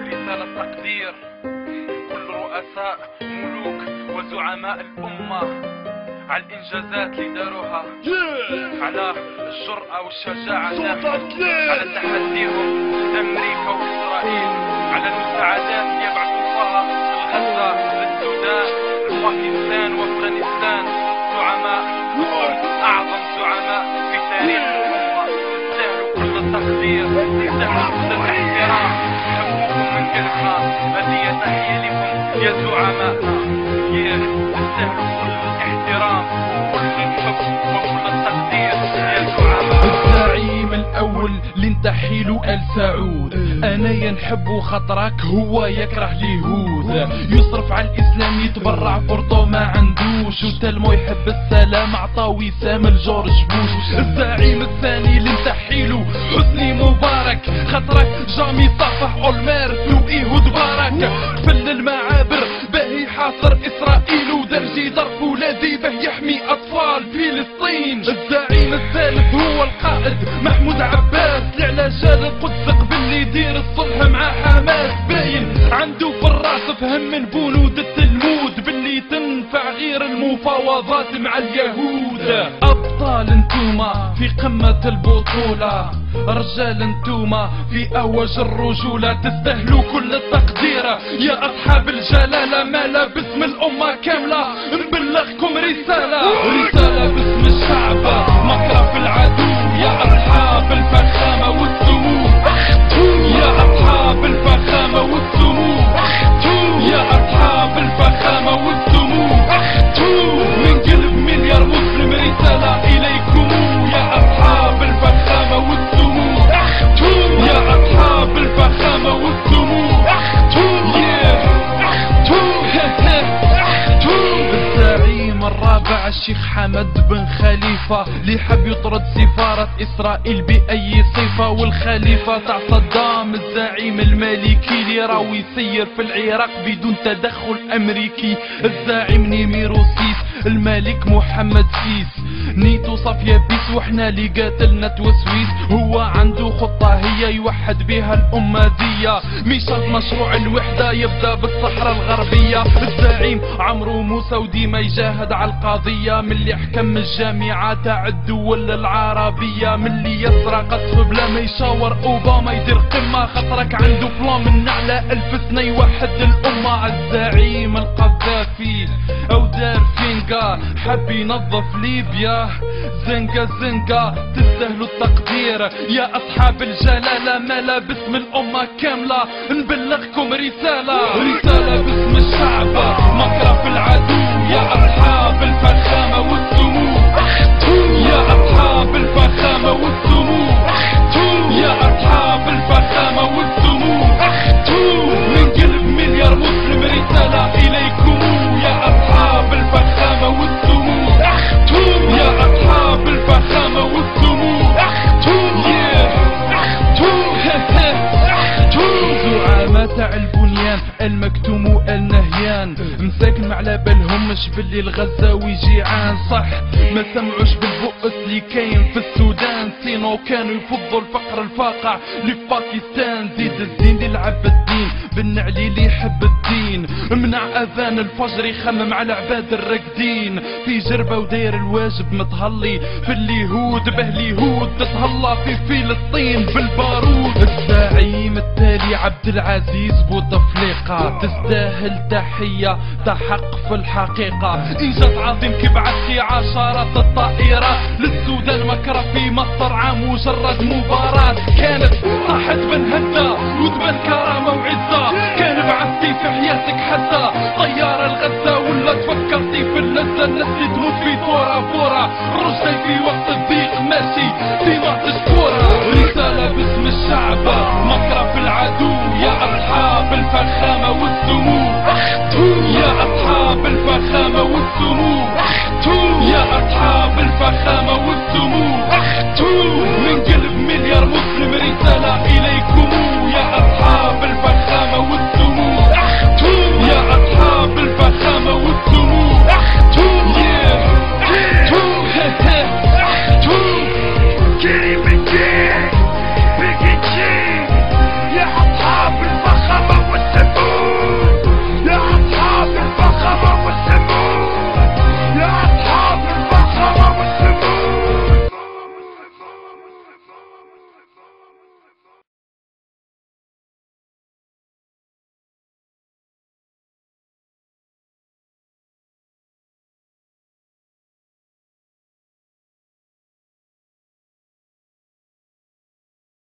رسالة تقدير كل رؤساء ملوك وزعماء الأمة على الإنجازات اللي داروها، على الجرأة والشجاعة على تحديهم لأمريكا وإسرائيل، على المساعدات اللي يبعثوها لغزة للسودان لباكستان وأفغانستان. زعماء أعظم زعماء في تاريخ الأمة، تستاهلوا كل التقدير، تستاهلوا كل الاحترام. نحبكم من قلبنا، هذه تحية لكم يا زعماءنا. تستاهلوا كل الاحترام وكل الحب وكل التقدير يا زعماء. الزعيم الأول اللي نتحي له آل سعود، أنا ينحب خطرك هو يكره اليهود، يصرف على الإسلام يتبرع فرطو ما عندوش، وتلمو يحب السلام عطا وسام لجورج بوش. الزعيم الثاني اللي نتحي له حسني مبارك، خطرك جامي صافح أولميرت وإيهود بارك، فل المعابر باهي حاصر إسرائيل ودرجي ضرب ولادي به يحمي أطفال فلسطين. الزعيم الثالث هو القائد محمود عباس، اللي على جال القدس قبل يدير الصلح مع حماس، باين عنده في الراس فهم من بنود التلمود باللي تنفع غير المفاوضات مع اليهود. أبطال انتوما في قمة البطولة، رجال انتوما في أوج الرجولة، تستاهلوا كل التقدير يا أصحاب الجلالة. مالا باسم الأمة كاملة نبلغكم رسالة باسم الشعب، مكرف العدو يا أصحاب الفخامة والسمو، يا أصحاب الفخامة والسمو، يا أصحاب الفخامة والسمو. من قلب مليار مسلم رسالة إليكم يا أصحاب الفخامة والسمو، يا أصحاب الفخامة والسمو. الزعيم الرابع الشيخ حمد بن خليفة، اللي حب يطرد سفارة إسرائيل بأي صفة، والخليفة تاع صدام الزعيم المالكي اللي راهو يسير في العراق بدون تدخل أمريكي. الزعيم نيميرو سيس الملك محمد سيس، نيتو صافية بيس وحنا اللي قاتلنا توسويس. هو عنده خطة هي يوحد بها الأمة دية، ميشاط مشروع الوحدة يبدأ بالصحراء الغربية. الزعيم عمرو موسى وديما يجاهد على القضية، من اللي حكم الجامعة تاع الدول العربية، من اللي يسرى قصف بلا ما يشاور أوباما يدير قمة، خطرك عنده بلان من على 1000 سنة يوحد الأمة. الزعيم القذافي أو دار فينقا حب ينظف ليبيا، زنقة زنقة تستاهلوا التقدير يا أصحاب الجلالة. مالا باسم الأمة كاملة نبلغكم رسالة باسم الشعب، مكرف العدو يا أصحاب الفخامة والسمو، يا أصحاب الفخامة والسمو، يا أصحاب الفخامة والسمو. من قلب مليار مسلم رسالة إليكم يا أصحاب الفخامة والسمو، يا أصحاب الفخامة والسمو. زعماء تاع البنيان المكتوم والنهيان، مساكن ما على بالهمش باللي الغزاوي جيعان. صح ما سمعوش بالبؤس اللي كاين في السودان، سينو كانوا يفضوا الفقر الفاقع اللي في باكستان. زيد الزين اللي يلعب الدين بالنعلي اللي يحب الدين، منع اذان الفجر يخمم على عباد الراقدين. في جربة وداير الواجب متهلي في اليهود، به اليهود تتهلا في فلسطين بالبارود. الزعيم التالي عبد العزيز بوتفليقة، تستاهل تحية تحق في الحقيقة. انجاز عظيم كبعث في عشرات الطائرات للسودان، مكرة في مصر عام مجرد مباراة كانت